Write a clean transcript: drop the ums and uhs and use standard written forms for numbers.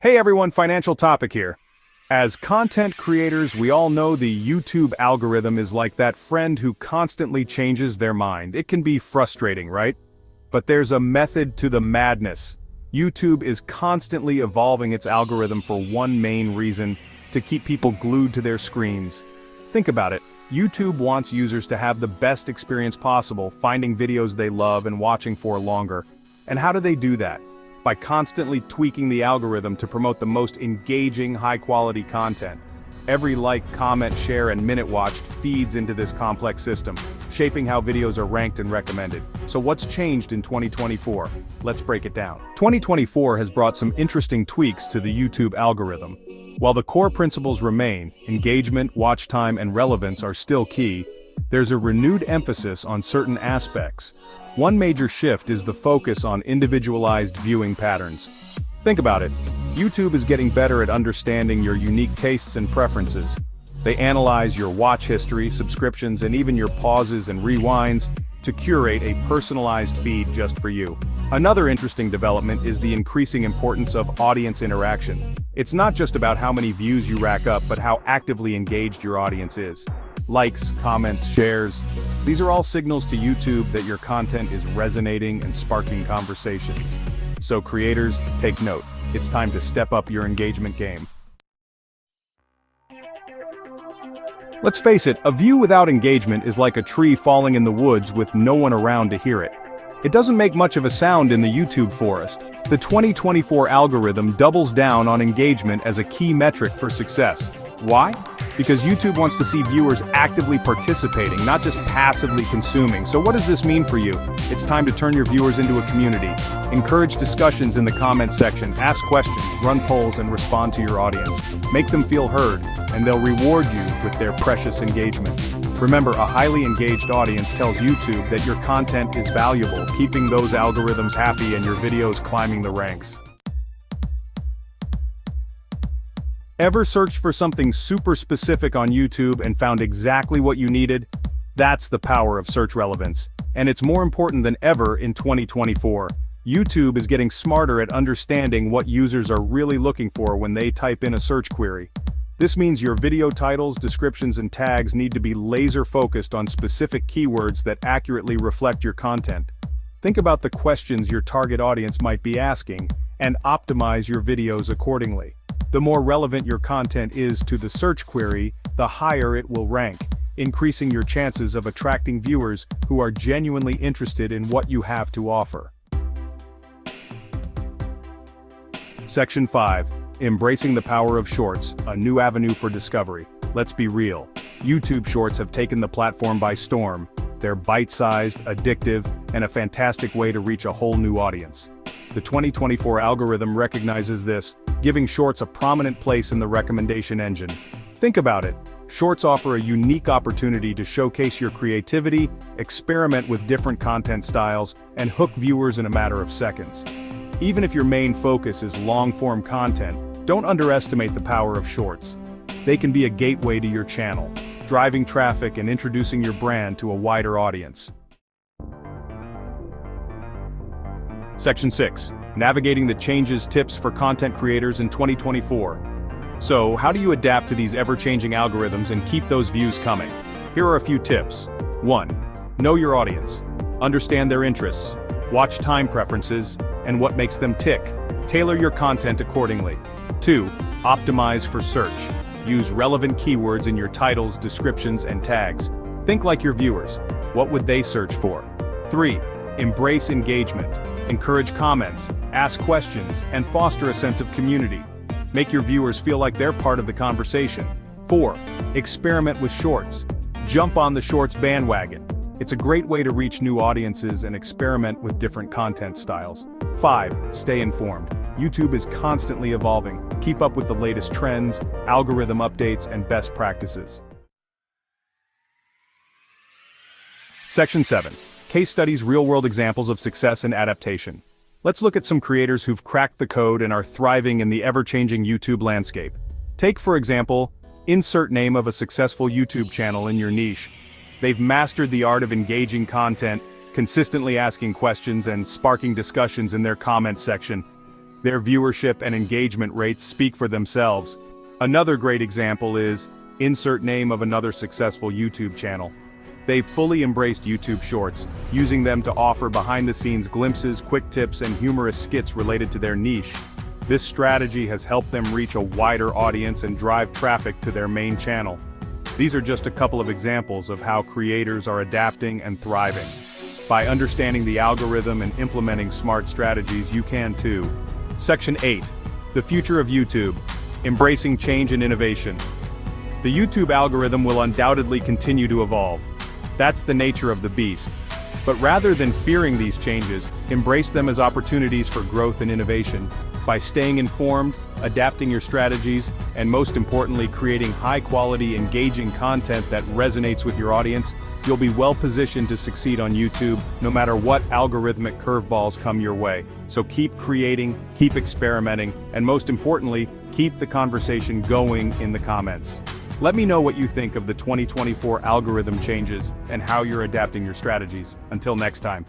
Hey everyone, financial topic here. As content creators, we all know the YouTube algorithm is like that friend who constantly changes their mind. It can be frustrating, right? But there's a method to the madness. YouTube is constantly evolving its algorithm for one main reason: to keep people glued to their screens. Think about it. YouTube wants users to have the best experience possible, finding videos they love and watching for longer. And how do they do that? By constantly tweaking the algorithm to promote the most engaging, high-quality content. Every like, comment, share, and minute watched feeds into this complex system, shaping how videos are ranked and recommended. So what's changed in 2024? Let's break it down. 2024 has brought some interesting tweaks to the YouTube algorithm. While the core principles remain, engagement, watch time, and relevance are still key, there's a renewed emphasis on certain aspects. One major shift is the focus on individualized viewing patterns. Think about it. YouTube is getting better at understanding your unique tastes and preferences. They analyze your watch history, subscriptions, and even your pauses and rewinds to curate a personalized feed just for you. Another interesting development is the increasing importance of audience interaction. It's not just about how many views you rack up, but how actively engaged your audience is. Likes, comments, shares, these are all signals to YouTube that your content is resonating and sparking conversations. So creators, take note. It's time to step up your engagement game. Let's face it, a view without engagement is like a tree falling in the woods with no one around to hear it. It doesn't make much of a sound in the YouTube forest. The 2024 algorithm doubles down on engagement as a key metric for success. Why? Because YouTube wants to see viewers actively participating, not just passively consuming. So what does this mean for you? It's time to turn your viewers into a community. Encourage discussions in the comments section, ask questions, run polls, and respond to your audience. Make them feel heard, and they'll reward you with their precious engagement. Remember, a highly engaged audience tells YouTube that your content is valuable, keeping those algorithms happy and your videos climbing the ranks. Ever searched for something super specific on YouTube and found exactly what you needed? That's the power of search relevance. And it's more important than ever in 2024. YouTube is getting smarter at understanding what users are really looking for when they type in a search query. This means your video titles, descriptions, and tags need to be laser-focused on specific keywords that accurately reflect your content. Think about the questions your target audience might be asking, and optimize your videos accordingly. The more relevant your content is to the search query, the higher it will rank, increasing your chances of attracting viewers who are genuinely interested in what you have to offer. Section 5. Embracing the power of shorts, a new avenue for discovery. Let's be real. YouTube Shorts have taken the platform by storm. They're bite-sized, addictive, and a fantastic way to reach a whole new audience. The 2024 algorithm recognizes this, giving Shorts a prominent place in the recommendation engine. Think about it. Shorts offer a unique opportunity to showcase your creativity, experiment with different content styles, and hook viewers in a matter of seconds. Even if your main focus is long-form content, don't underestimate the power of Shorts. They can be a gateway to your channel, driving traffic and introducing your brand to a wider audience. Section 6. Navigating the changes, tips for content creators in 2024. So, how do you adapt to these ever-changing algorithms and keep those views coming? Here are a few tips. 1. Know your audience. Understand their interests, watch time preferences, and what makes them tick. Tailor your content accordingly. 2. Optimize for search. Use relevant keywords in your titles, descriptions, and tags. Think like your viewers. What would they search for? 3. Embrace engagement. Encourage comments, ask questions, and foster a sense of community. Make your viewers feel like they're part of the conversation. 4. Experiment with shorts. Jump on the shorts bandwagon. It's a great way to reach new audiences and experiment with different content styles. 5. Stay informed. YouTube is constantly evolving. Keep up with the latest trends, algorithm updates, and best practices. Section 7. Case studies, real-world examples of success and adaptation. Let's look at some creators who've cracked the code and are thriving in the ever-changing YouTube landscape. Take, for example, insert name of a successful YouTube channel in your niche. They've mastered the art of engaging content, consistently asking questions and sparking discussions in their comments section. Their viewership and engagement rates speak for themselves. Another great example is, insert name of another successful YouTube channel. They've fully embraced YouTube Shorts, using them to offer behind-the-scenes glimpses, quick tips, and humorous skits related to their niche. This strategy has helped them reach a wider audience and drive traffic to their main channel. These are just a couple of examples of how creators are adapting and thriving. By understanding the algorithm and implementing smart strategies, you can too. Section 8. The future of YouTube. Embracing change and innovation. The YouTube algorithm will undoubtedly continue to evolve. That's the nature of the beast. But rather than fearing these changes, embrace them as opportunities for growth and innovation. By staying informed, adapting your strategies, and most importantly, creating high-quality, engaging content that resonates with your audience, you'll be well-positioned to succeed on YouTube, no matter what algorithmic curveballs come your way. So keep creating, keep experimenting, and most importantly, keep the conversation going in the comments. Let me know what you think of the 2024 algorithm changes and how you're adapting your strategies. Until next time.